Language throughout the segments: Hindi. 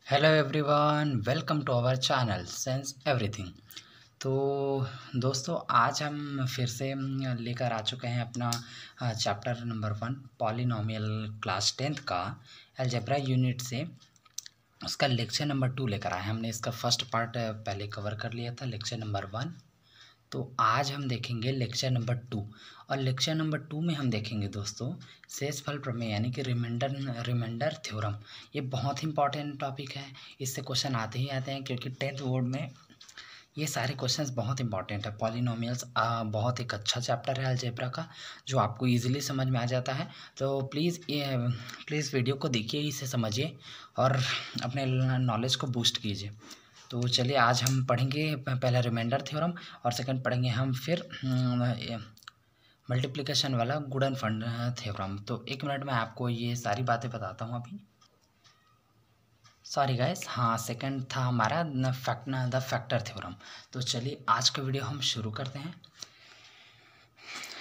Hello everyone, welcome to our channel sense everything. तो दोस्तों, आज हम फिर से लेकर आ चुके हैं अपना chapter number 1 polynomial class 10th का अलजेब्रा यूनिट से उसका लेक्चर नंबर 2 लेकर आए। हमने इसका फर्स्ट पार्ट पहले कवर कर लिया था, लेक्चर नंबर 1। तो आज हम देखेंगे लेक्चर नंबर 2। और लेक्चर नंबर 2 में हम देखेंगे दोस्तों शेषफल प्रमेय यानी कि रिमाइंडर थ्योरम। ये बहुत ही इंपॉर्टेंट टॉपिक है, इससे क्वेश्चन आते ही आते हैं क्योंकि 10th बोर्ड में ये सारे क्वेश्चंस बहुत इंपॉर्टेंट है। पॉलिनोमियल्स बहुत एक अच्छा चैप्टर है अलजेब्रा का, जो आपको इजीली समझ में आ जाता है। तो प्लीज़ वीडियो को देखिए, इसे समझिए और अपने नॉलेज को बूस्ट कीजिए। तो चलिए, आज हम पढ़ेंगे पहला रिमाइंडर थ्योरम और सेकंड पढ़ेंगे हम फिर मल्टीप्लिकेशन वाला गुणनफल थ्योरम। तो एक मिनट में आपको ये सारी बातें बताता हूँ अभी। सॉरी गाइस, हाँ, सेकंड था हमारा द फैक्टर थ्योरम। तो चलिए आज का वीडियो हम शुरू करते हैं।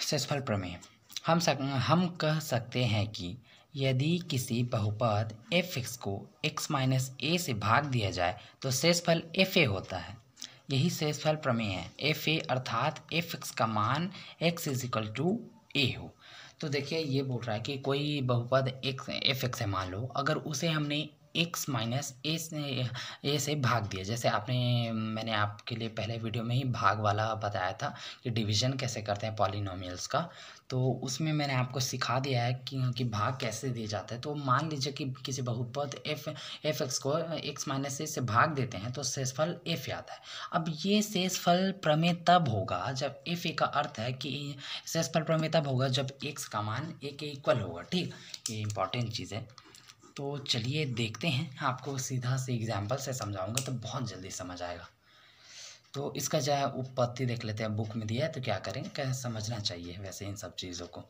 शेषफल प्रमेय। हम कह सकते हैं कि यदि किसी बहुपद f(x) को x माइनस a से भाग दिया जाए तो शेषफल fa होता है। यही शेषफल प्रमेय है। fa अर्थात f(x) का मान x = a हो। तो देखिए, ये बोल रहा है कि कोई बहुपद f(x) है, मान लो अगर उसे हमने x माइनस ए से भाग दिया। जैसे मैंने आपके लिए पहले वीडियो में ही भाग वाला बताया था कि डिवीज़न कैसे करते हैं पॉलिनोमियल्स का। तो उसमें मैंने आपको सिखा दिया है कि भाग कैसे दिया जाता है। तो मान लीजिए कि किसी बहुपद f(x) को x माइनस ए से भाग देते हैं तो शेषफल f आता है। अब ये शेषफल प्रमेय तब होगा जब fa का अर्थ है कि शेषफल प्रमेय तब होगा जब x का मान a के इक्वल होगा। ठीक, ये इंपॉर्टेंट चीज़ है। तो चलिए देखते हैं, आपको सीधा से एग्जाम्पल से समझाऊंगा तो बहुत जल्दी समझ आएगा। तो इसका जो है उत्पत्ति देख लेते हैं, बुक में दिया है तो क्या करें, क्या समझना चाहिए वैसे इन सब चीज़ों को।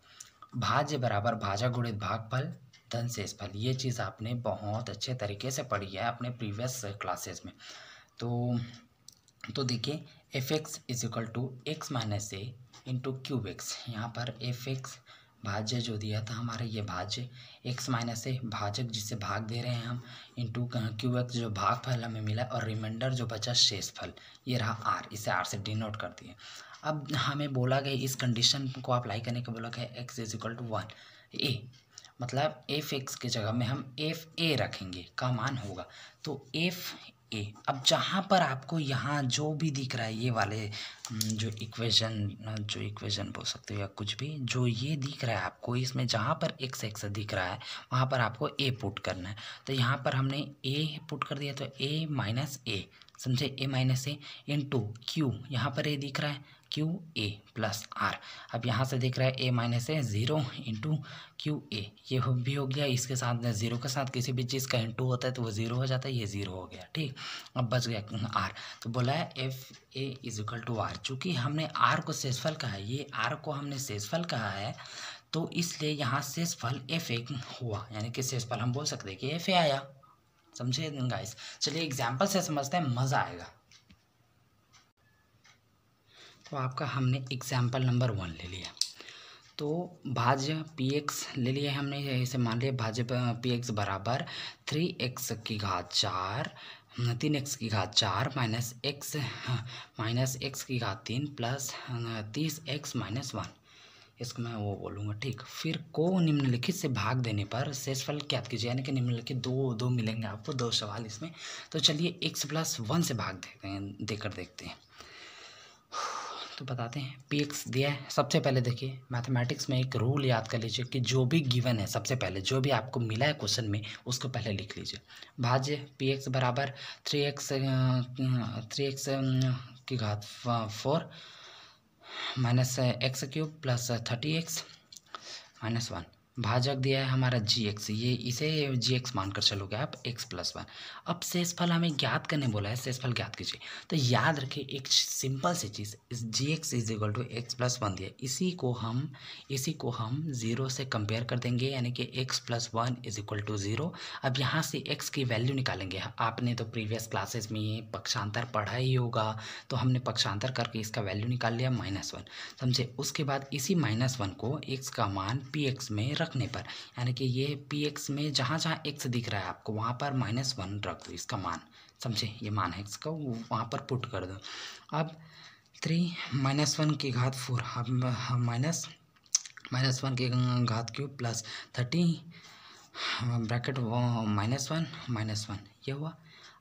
भाज्य बराबर भाजा गुणित भागफल धन शेषफल, ये चीज़ आपने बहुत अच्छे तरीके से पढ़ी है अपने प्रीवियस क्लासेस में। तो देखिए, f(x) = x माइनस ए इंटू क्यूब एक्स। यहाँ पर f(x) भाज्य जो दिया था हमारे, ये भाज्य x माइनस ए भाजक जिसे भाग दे रहे हैं हम, इंटू क्यूब एक्स जो भागफल हमें मिला, और रिमाइंडर जो बचा शेषफल, ये रहा r। इसे r से डिनोट कर दिए। अब हमें बोला गया इस कंडीशन को अप्लाई करने के बोला गया x = 1 a, मतलब f(x) की जगह में हम fa रखेंगे का मान होगा। तो fa, अब जहाँ पर आपको यहाँ जो भी दिख रहा है ये वाले जो इक्वेशन बोल सकते हो या कुछ भी जो ये दिख रहा है आपको, इसमें जहाँ पर x दिख रहा है वहाँ पर आपको a पुट करना है। तो यहाँ पर हमने a पुट कर दिया, तो a माइनस ए, समझे, a minus A into Q, यहाँ पर a दिख रहा है क्यू ए प्लस आर। अब यहाँ से दिख रहा है a minus A 0 into Q A, ये भी हो गया। इसके साथ 0 के साथ किसी भी चीज़ का इंटू होता है तो वो 0 हो जाता है, ये 0 हो गया। ठीक, अब बच गया आर। तो बोला है fa = r। चूँकि हमने r को शेषफल कहा है, ये r को हमने शेषफल कहा है, तो इसलिए यहाँ शेषफल fa हुआ, यानी कि शेषफल हम बोल सकते हैं कि fa आया। समझे गाइस? चलिए एग्जाम्पल से समझते हैं, मज़ा आएगा। तो आपका हमने एग्जाम्पल नंबर 1 ले लिया। तो भाज्य px ले लिया हमने, इसे मान लिया भाज्य px बराबर 3x की घात 4 3x की घात 4 माइनस x की घात 3 प्लस 30x माइनस 1। इसको मैं वो बोलूँगा। ठीक, फिर को निम्नलिखित से भाग देने पर शेषफल ज्ञात कीजिए, यानी कि निम्नलिखित दो मिलेंगे आपको, 2 सवाल इसमें। तो चलिए x+1 से भाग देकर देखते हैं। तो बताते हैं, px दिया है। सबसे पहले देखिए, मैथमेटिक्स में एक रूल याद कर लीजिए कि जो भी गिवन है, सबसे पहले जो भी आपको मिला है क्वेश्चन में उसको पहले लिख लीजिए। भाज्य px बराबर 3x की घात 4 minus x³ plus 30x minus 1। भाजक दिया है हमारा gx, ये इसे gx मानकर चलोगे आप, x+1। अब शेषफल हमें ज्ञात करने बोला है, शेषफल ज्ञात कीजिए। तो याद रखिए एक सिंपल सी चीज़, gx = x+1 दिया, इसी को हम 0 से कंपेयर कर देंगे, यानी कि x+1 = 0। अब यहाँ से x की वैल्यू निकालेंगे। आपने तो प्रीवियस क्लासेस में पक्षांतर पढ़ा ही होगा, तो हमने पक्षांतर करके इसका वैल्यू निकाल लिया -1। समझे? उसके बाद इसी -1 को x का मान px में रखने पर, यानी कि ये पी एक्स में जहाँ जहाँ एक्स दिख रहा है आपको वहाँ पर -1 रख दो, इसका मान समझे, ये मान है एक्स का, वहाँ पर पुट कर दो। अब 3 -1 की घात 4, अब -1 की घात क्यूब प्लस 30 ब्रैकेट -1 ये हुआ।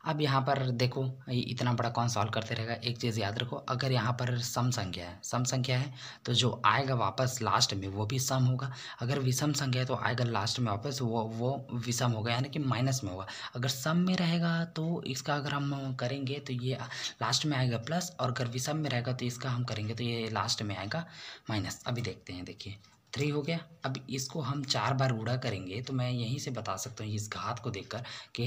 अब यहाँ पर देखो इतना बड़ा कौन सॉल्व करते रहेगा, एक चीज़ याद रखो, अगर यहाँ पर सम संख्या है तो जो आएगा वापस लास्ट में वो भी सम होगा, अगर विषम संख्या है तो आएगा लास्ट में वापस वो विषम होगा, यानी कि माइनस में होगा। अगर सम में रहेगा तो इसका अगर हम करेंगे तो ये लास्ट में आएगा प्लस, और अगर विषम में रहेगा तो इसका हम करेंगे तो ये लास्ट में आएगा माइनस। अभी देखते हैं, देखिए 3 हो गया। अब इसको हम 4 बार गुणा करेंगे तो मैं यहीं से बता सकता हूँ इस घात को देखकर कि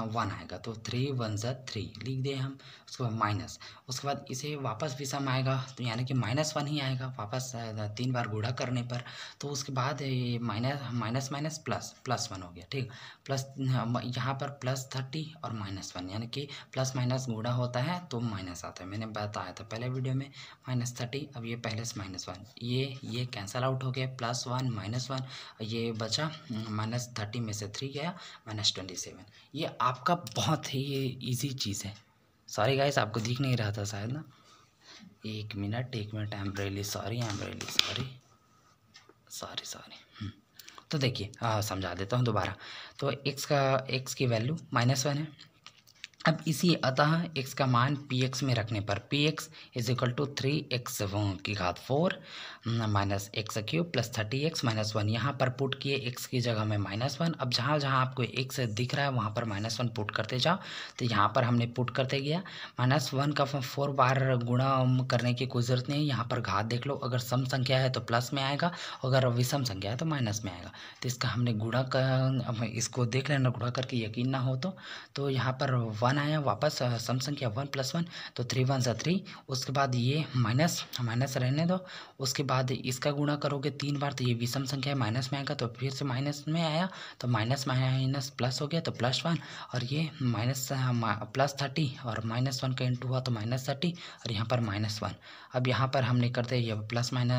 1 आएगा, तो 3 1 ज़ा 3 लिख दिए हम। उसके बाद माइनस, उसके बाद इसे वापस भी सम आएगा तो यानी कि -1 ही आएगा वापस 3 बार गुणा करने पर। तो उसके बाद ये माइनस +1 हो गया, ठीक। प्लस यहाँ पर +30 और -1, यानी कि प्लस माइनस गुणा होता है तो माइनस आता है, मैंने बताया था पहले वीडियो में। -30, अब ये पहले से -1, ये कैंसल आउट हो गया, +1 -1, ये बचा -30 में से 3 गया -27। ये आपका बहुत ही इजी चीज़ है। सॉरी गाइस, आपको दिख नहीं रहा था शायद ना, एक minute I am really sorry, sorry. तो देखिए समझा देता हूँ दोबारा। तो एक्स की वैल्यू -1 है। अब इसी अतः x का मान पी एक्स में रखने पर p x is equal to 3x की घात 4 minus x cube plus 30x -1, यहाँ पर पुट किए x की जगह में -1। अब जहाँ जहाँ आपको x दिख रहा है वहाँ पर -1 पुट करते जाओ, तो यहाँ पर हमने पुट करते गया। -1 का 4 बार गुणा करने की कोई ज़रूरत नहीं है, यहाँ पर घात देख लो, अगर सम संख्या है तो प्लस में आएगा, अगर विषम संख्या है तो माइनस में आएगा। तो इसका हमने गुणा कर, इसको देख लेना गुणा करके, यकीन ना हो तो यहाँ पर 1 आया वापस, सम संख्या 1 + 1, तो 3 1 ज़ा 3। उसके बाद ये माइनस रहने दो, उसके बाद इसका गुणा करोगे 3 बार तो ये विषम संख्या है, माइनस में आएगा, तो फिर से माइनस में आया तो माइनस माइनस प्लस हो गया तो +1, और ये +30 और -1 का इंटू हुआ तो -30, और यहाँ पर -1। अब यहाँ पर हमने करते ये +1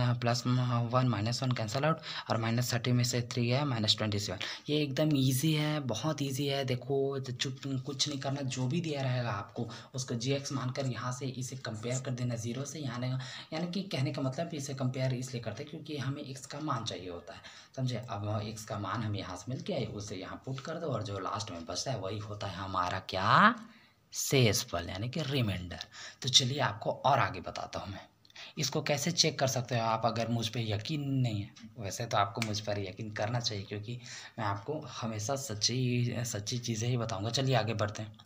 -1 कैंसल आउट, और -30 में से 3 गया -27। ये एकदम ईजी है, बहुत ईजी है। देखो चुप कुछ नहीं करना, जो भी दिया रहेगा आपको उसको gx मानकर यहाँ से इसे कंपेयर कर देना 0 से, यानी कि कहने का मतलब इसे कंपेयर इसलिए करते हैं क्योंकि हमें x का मान चाहिए होता है, समझे। अब x का मान हमें यहाँ से मिल गया, उसे यहाँ पुट कर दो, और जो लास्ट में बचता है वही होता है हमारा क्या, शेषफल, यानी कि रिमाइंडर। तो चलिए आपको और आगे बताता हूँ मैं इसको कैसे चेक कर सकते हो आप, अगर मुझ पे यकीन नहीं है। वैसे तो आपको मुझ पर यकीन करना चाहिए क्योंकि मैं आपको हमेशा सच्ची चीज़ें ही बताऊंगा। चलिए आगे बढ़ते हैं।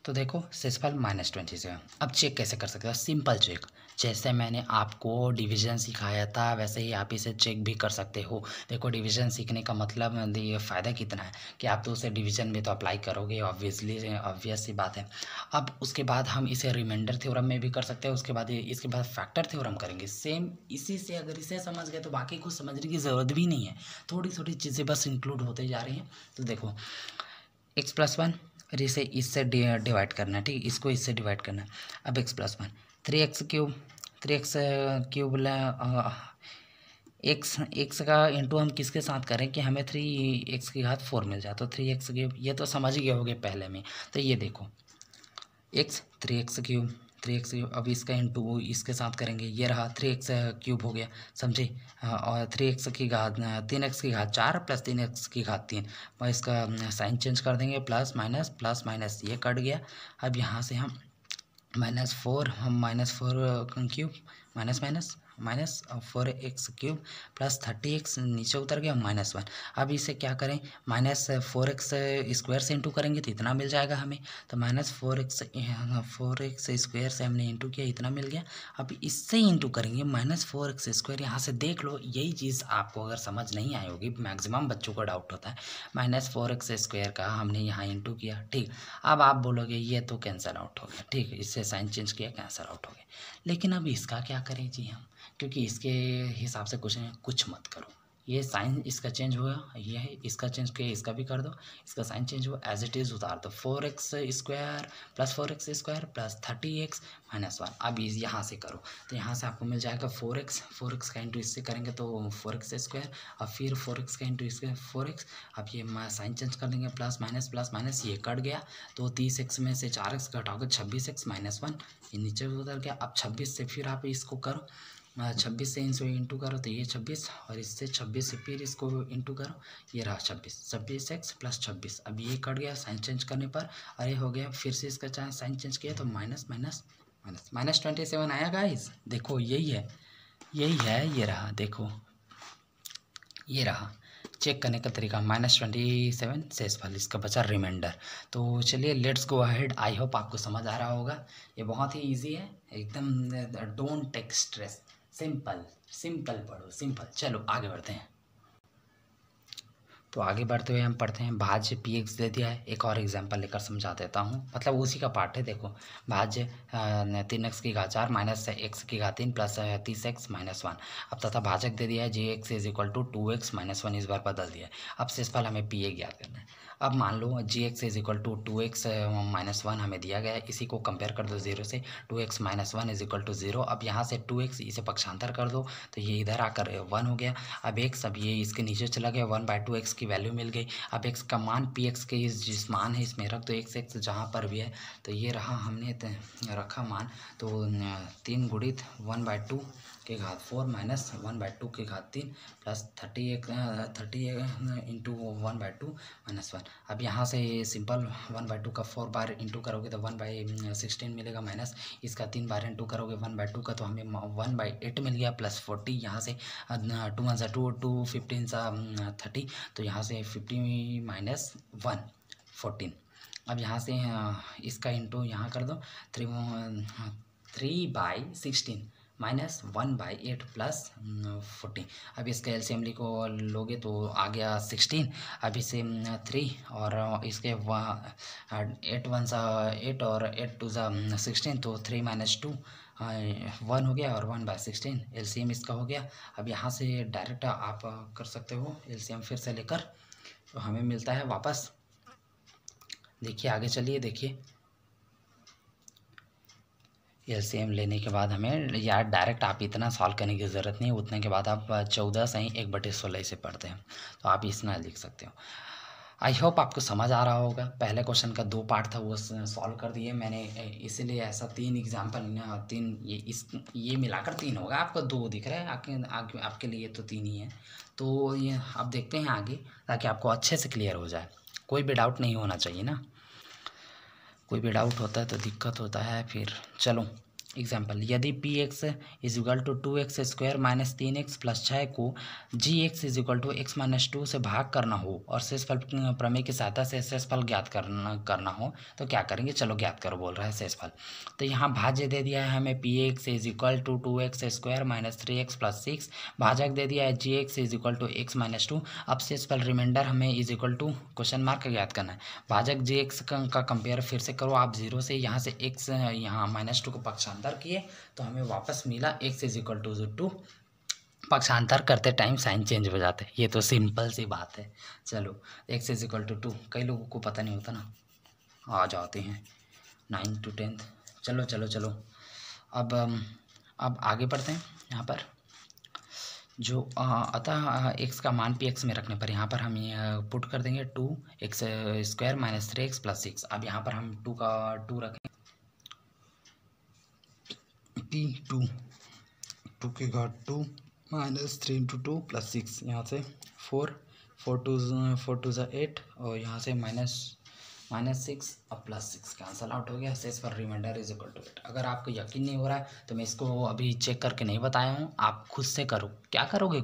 तो देखो शेषफल -27। अब चेक कैसे कर सकते हो, सिंपल चेक, जैसे मैंने आपको डिवीज़न सिखाया था वैसे ही आप इसे चेक भी कर सकते हो। देखो डिवीज़न सीखने का मतलब ये फ़ायदा कितना है कि आप तो उसे डिवीज़न में तो अप्लाई करोगे, ऑब्वियस सी बात है। अब उसके बाद हम इसे रिमाइंडर थ्योरम में भी कर सकते हैं, उसके बाद इसके बाद फैक्टर थ्योरम करेंगे। सेम इसी से अगर इसे समझ गए तो बाकी कुछ समझने की ज़रूरत भी नहीं है, थोड़ी थोड़ी चीज़ें बस इंक्लूड होते जा रही हैं। तो देखो x + 1, और इसे इससे डिवाइड करना है, ठीक, इसको इससे डिवाइड करना है। अब x + 1 3x क्यूब एक्स का इंटू हम किसके साथ करें कि हमें 3x की घात 4 मिल जाए, तो 3x क्यूब, ये तो समझ ही गए होगे पहले में। तो ये देखो x 3x क्यूब अब इसका इंटू इसके साथ करेंगे, ये रहा 3x क्यूब हो गया, समझे। और 3x की घात 3x की घात 4 प्लस 3x की घात 3, और इसका साइन चेंज कर देंगे, प्लस माइनस ये कट गया। अब यहाँ से हम -4 cube minus 4x cube plus 30x नीचे उतर गया -1। अब इसे क्या करें, -4x स्क्वायर से इंटू करेंगे तो इतना मिल जाएगा हमें, तो -4x स्क्वायर से हमने इंटू किया, इतना मिल गया। अब इससे इंटू करेंगे -4x स्क्वायर, यहाँ से देख लो यही चीज़ आपको अगर समझ नहीं आई होगी, मैक्सिमम बच्चों को डाउट होता है, -4x स्क्वायर का हमने यहाँ इंटू किया, ठीक। अब आप बोलोगे ये तो कैंसिल आउट हो गया, ठीक, इससे साइन चेंज किया, कैंसिल आउट हो गया। लेकिन अब इसका क्या करें जी हम, क्योंकि इसके हिसाब से कुछ मत करो, ये साइन इसका चेंज हुआ, ये है इसका चेंज किया, इसका भी कर दो, इसका साइन चेंज हुआ, एज इट इज़ उतार दो। 4x² plus 4x² plus 30x minus 1। अब यहाँ से करो तो यहाँ से आपको मिल जाएगा 4x का इंटू इससे करेंगे तो 4x², अब फिर 4x का इंटू इसके 4x। अब ये साइन चेंज कर देंगे, प्लस माइनस ये कट गया तो 30x में से 4x घटाओगे 26x माइनस 1, ये नीचे उतर गया। अब 26 से फिर आप इसको करो, 26 से इनसे इंटू करो तो ये 26, और इससे 26 से फिर इसको इंटू करो, ये रहा 26x प्लस 26। अब ये कट गया साइन चेंज करने पर, अरे हो गया। फिर से इसका साइन चेंज किया तो माइनस 27 आया गाइस। देखो यही है, ये रहा, देखो ये रहा। चेक करने का तरीका -27 शेषफल, इसका बचा रिमाइंडर। तो चलिए let's go ahead. I hope आपको समझ आ रहा होगा, ये बहुत ही इजी है एकदम। डोंट टेक स्ट्रेस, सिंपल पढ़ो, सिंपल। चलो आगे बढ़ते हैं। तो आगे बढ़ते हुए हम पढ़ते हैं भाज्य px दे दिया है। एक और एग्जांपल लेकर समझा देता हूँ, मतलब उसी का पार्ट है। देखो भाज्य 3x की घात 4 माइनस x की घात 3 प्लस 30x माइनस 1। अब तथा भाजक दे दिया है gx is equal to 2x minus 1, इस बार बदल दिया है। अब शेषफल हमें pa ज्ञात करना है। अब मान लो gx is equal to 2x minus 1 हमें दिया गया है, इसी को कंपेयर कर दो 0 से। 2x minus 1 is equal to 0। अब यहाँ से 2x इसे पक्षांतर कर दो तो ये इधर आकर 1 हो गया। अब x, अब ये इसके नीचे चला गया, 1/2x की वैल्यू मिल गई। अब x का मान px के जिस मान है इसमें रख दो, x जहाँ पर भी है। तो ये रहा, हमने रखा मान, तो 3 गुणित 1/2 के घात 4 माइनस 1/2 के घात 3 प्लस 30 इंटू 1/2 माइनस 1। अब यहाँ से सिंपल 1/2 का 4 बार इंटू करोगे तो 1/16 मिलेगा, माइनस इसका 3 बार इंटू करोगे 1/2 का तो हमें 1/8 मिल गया, प्लस 40। यहाँ से 2 1 2 2 15 30, तो यहाँ से 50 माइनस 1 14। अब यहाँ से इसका इंटू यहाँ कर दो, 3/16 माइनस 1/8 प्लस 40। अब इसका एलसीएम लोगे तो आ गया 16। अब इसे 3 और इसके 8 1 8 और 8 2 16, तो 3 माइनस 2 1 हो गया, और 1/16 एलसीएम इसका हो गया। अब यहाँ से डायरेक्ट आप कर सकते हो एलसीएम फिर से लेकर, तो हमें मिलता है वापस। देखिए आगे चलिए, देखिए एलसीएम लेने के बाद हमें, यार डायरेक्ट आप इतना सॉल्व करने की ज़रूरत नहीं है, उतने के बाद आप 14 सही 1/16 से पढ़ते हैं, तो आप इसमें लिख सकते हो। आई होप आपको समझ आ रहा होगा। पहले क्वेश्चन का 2 पार्ट था, वो सॉल्व कर दिए मैंने, इसीलिए ऐसा 3 एग्जाम्पल 3 ये मिलाकर 3 होगा। आपको 2 दिख रहा है, आपके लिए तो 3 ही है। तो ये अब देखते हैं आगे, ताकि आपको अच्छे से क्लियर हो जाए। कोई भी डाउट नहीं होना चाहिए ना, कोई भी डाउट होता है तो दिक्कत होता है फिर। चलो एग्जाम्पल, यदि px is equal to 2x² minus 3x plus 6 को gx is equal to x minus 2 से भाग करना हो और शेषफल प्रमेय की सहायता से शेषफल ज्ञात करना हो तो क्या करेंगे। चलो ज्ञात करो बोल रहा है शेषफल। तो यहाँ भाज्य दे दिया है हमें px is equal to 2x² minus 3x plus 6, भाजक दे दिया है gx is equal to x minus 2। अब शेषफल रिमाइंडर हमें is equal to question mark का ज्ञात करना है। भाजक gx का कंपेयर फिर से करो आप 0 से, यहाँ से x यहाँ -2 को पक्षांतर किए तो हमें वापस मिला x इज इक्वल टू 2। पक्षांतर करते टाइम साइन चेंज हो जाते हैं, ये तो सिंपल सी बात है। चलो x इज इक्वल टू 2, कई लोगों को पता नहीं होता ना, आ जाते हैं 9 to 10। चलो अब आगे बढ़ते हैं। यहाँ पर जो अतः x का मान px में रखने पर यहाँ पर हम पुट कर देंगे 2x² माइनस 3x प्लस 6। अब यहाँ पर हम 2 का 2 रखें, 2 की घात 2 माइनस 3 इंटू 2 प्लस 6, यहाँ से 4 2 8 और यहाँ से माइनस 6 और प्लस 6 कैंसल आउट हो गया। शेष पर रिमाइंडर इज इक्वल टू 8। अगर आपको यकीन नहीं हो रहा है तो मैं इसको अभी चेक करके नहीं बताया हूँ, आप खुद से करो। क्या करोगे,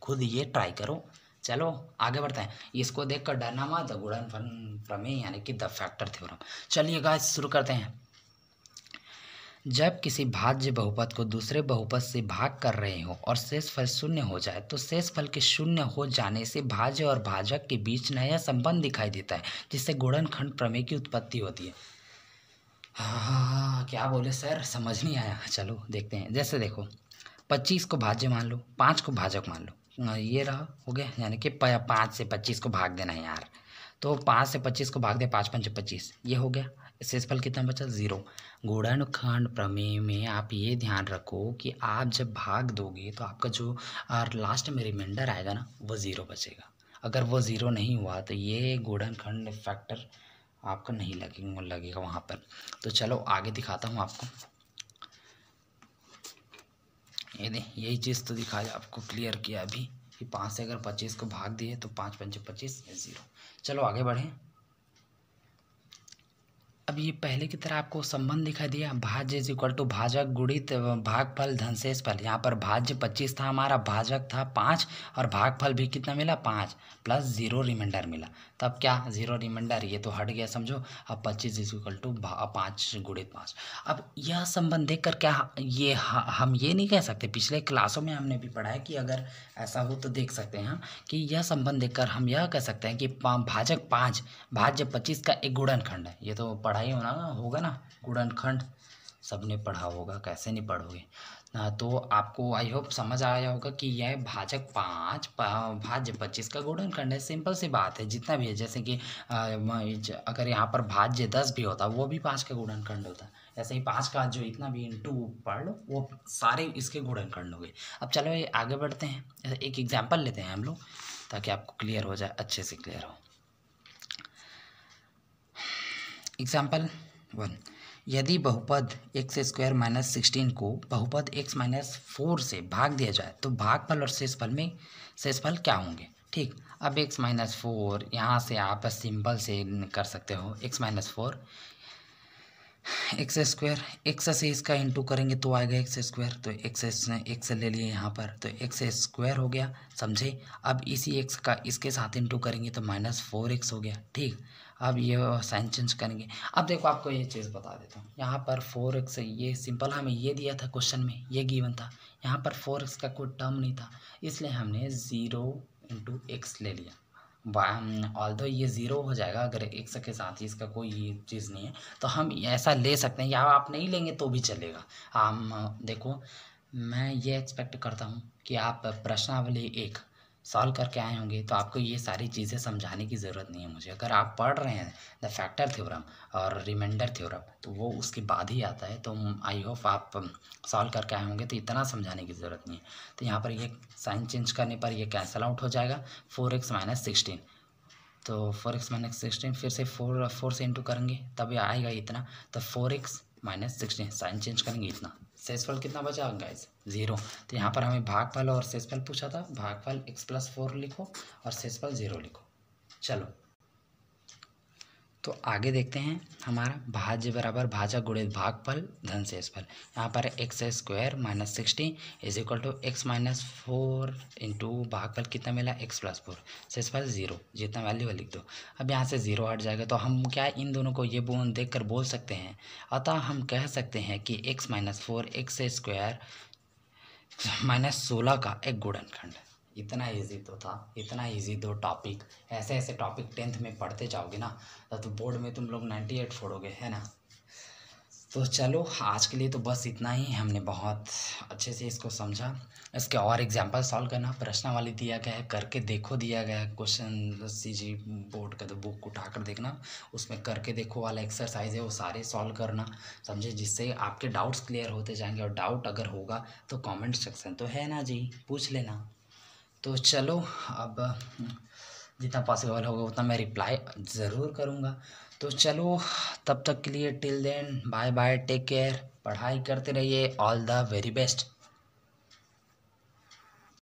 खुद ये ट्राई करो। चलो आगे बढ़ते हैं। इसको देखकर डरना मत, गुणनफल प्रमेय यानी कि द फैक्टर थ्योरम। चलिए गाइस शुरू करते हैं। जब किसी भाज्य बहुपद को दूसरे बहुपद से भाग कर रहे हो और शेषफल शून्य हो जाए तो शेषफल के शून्य हो जाने से भाज्य और भाजक के बीच नया संबंध दिखाई देता है, जिससे गुणनखंड प्रमेय की उत्पत्ति होती है। क्या बोले सर, समझ नहीं आया। चलो देखते हैं। जैसे देखो 25 को भाज्य मान लो, 5 को भाजक मान लो, ये रहा, हो गया, यानी कि 5 से 25 को भाग देना है यार। तो 5 से 25 को भाग दे, 5 पंचे 25, ये हो गया। शेषफल कितना बचा? 0। गुणनखंड प्रमेय में आप ये ध्यान रखो कि आप जब भाग दोगे तो आपका जो लास्ट में रिमाइंडर आएगा ना, वो 0 बचेगा। अगर वो 0 नहीं हुआ तो ये गुणनखंड फैक्टर आपका नहीं लगेगा वहाँ पर। तो चलो आगे दिखाता हूँ आपको। ये यही चीज़ तो दिखाया आपको, क्लियर किया अभी कि 5 से अगर 25 को भाग दिए तो 5 पंचे 25, 0। चलो आगे बढ़ें। अब ये पहले की तरह आपको संबंध दिखा दिया, भाज्य इज इक्वल टू भाजक गुणित भागफल धन शेषफल। यहाँ पर भाज्य 25 था हमारा, भाजक था 5 और भागफल भी कितना मिला? 5 प्लस 0 रिमाइंडर मिला। तब क्या 0 रिमाइंडर, ये तो हट गया समझो। अब 25 इज इक्वल टू 5 गुणित 5। अब यह संबंध देख कर क्या ये हम ये नहीं कह सकते, पिछले क्लासों में हमने भी पढ़ा है कि अगर ऐसा हो तो देख सकते हैं कि यह संबंध देखकर हम यह कह सकते हैं कि भाजक 5 भाज्य 25 का एक गुणनखंड है। ये तो पढ़ाई होगा ना, गुणनखंड सबने पढ़ा होगा, कैसे नहीं पढ़ोगे। तो आपको आई होप समझ आया होगा कि यह भाजक 5 भाज्य 25 का गुणनखंड है। सिंपल सी बात है, जितना भी है, जैसे कि अगर यहाँ पर भाज्य 10 भी होता वो भी 5 का गुणनखंड होता। ऐसे ही 5 का जो इतना भी इंटू पढ़ लो वो सारे इसके गुणनखंड हो गए। अब चलो ये आगे बढ़ते हैं, एक एग्जाम्पल लेते हैं हम लोग ताकि आपको क्लियर हो जाए, अच्छे से क्लियर हो। एग्जाम्पल 1, यदि बहुपद x² - 16 को बहुपद x - 4 से भाग दिया जाए तो भागफल और शेषफल क्या होंगे? ठीक, अब x - 4 यहाँ से आप सिंपल से कर सकते हो। x - 4 x² x से इसका इंटू करेंगे तो आएगा x², तो x ले लिए यहाँ पर, तो x² हो गया, समझे। अब इसी x का इसके साथ इंटू करेंगे तो -4x हो गया। ठीक, अब ये साइन चेंज करेंगे। अब देखो आपको ये चीज़ बता देता हूँ, यहाँ पर 4x, ये सिंपल हमें ये दिया था क्वेश्चन में, ये गिवन था। यहाँ पर 4x का कोई टर्म नहीं था, इसलिए हमने 0 × x ले लिया। ऑल्दो ये 0 हो जाएगा अगर x के साथ ही इसका कोई चीज़ नहीं है, तो हम ऐसा ले सकते हैं, या आप नहीं लेंगे तो भी चलेगा। हम देखो, मैं ये एक्सपेक्ट करता हूँ कि आप प्रश्नावली 1 सॉल्व करके आए होंगे, तो आपको ये सारी चीज़ें समझाने की ज़रूरत नहीं है मुझे। अगर आप पढ़ रहे हैं द फैक्टर थ्योरम और रिमाइंडर थ्योरम, तो वो उसके बाद ही आता है, तो आई होप आप सॉल्व करके आए होंगे, तो इतना समझाने की ज़रूरत नहीं है। तो यहाँ पर ये साइन चेंज करने पर ये कैंसल आउट हो जाएगा, 4x - 16, तो 4x - 16 फिर से 4 से इंटू करेंगे तब आएगा इतना, तो 4x - 16 साइन चेंज करेंगे इतना। शेषफल कितना बचा गाइस? 0। तो यहाँ पर हमें भागफल और शेषफल पूछा था, भागफल x+4 लिखो और शेषफल 0 लिखो। चलो तो आगे देखते हैं, हमारा भाज्य बराबर भाजक गुणित भागफल धन शेषफल। यहाँ पर x² - 16 is equal to x - 4 into भागफल कितना मिला? x+4, शेषफल 0, जितना वैल्यू है लिख दो। अब यहाँ से 0 हट जाएगा, तो हम क्या इन दोनों को ये देख कर बोल सकते हैं, अतः हम कह सकते हैं कि x - 4 x² - 16 का एक गुणनखंड है। इतना इजी तो था, इतना इजी दो टॉपिक, ऐसे ऐसे टॉपिक 10th में पढ़ते जाओगे ना, तो बोर्ड में तुम लोग 98 फोड़ोगे, है ना। तो चलो आज के लिए तो बस इतना ही, हमने बहुत अच्छे से इसको समझा। इसके और एग्जांपल सॉल्व करना, प्रश्नावली दिया गया है, करके देखो, दिया गया है क्वेश्चन, सीजी बोर्ड का तो बुक उठाकर देखना, उसमें करके देखो वाला एक्सरसाइज है, वो सारे सॉल्व करना, समझे, जिससे आपके डाउट्स क्लियर होते जाएंगे। और डाउट अगर होगा तो कमेंट सेक्शन तो है ना जी, पूछ लेना। तो चलो अब जितना पॉसिबल होगा उतना मैं रिप्लाई ज़रूर करूँगा। तो चलो तब तक के लिए till then bye bye, take care, पढ़ाई करते रहिए, ऑल द वेरी बेस्ट।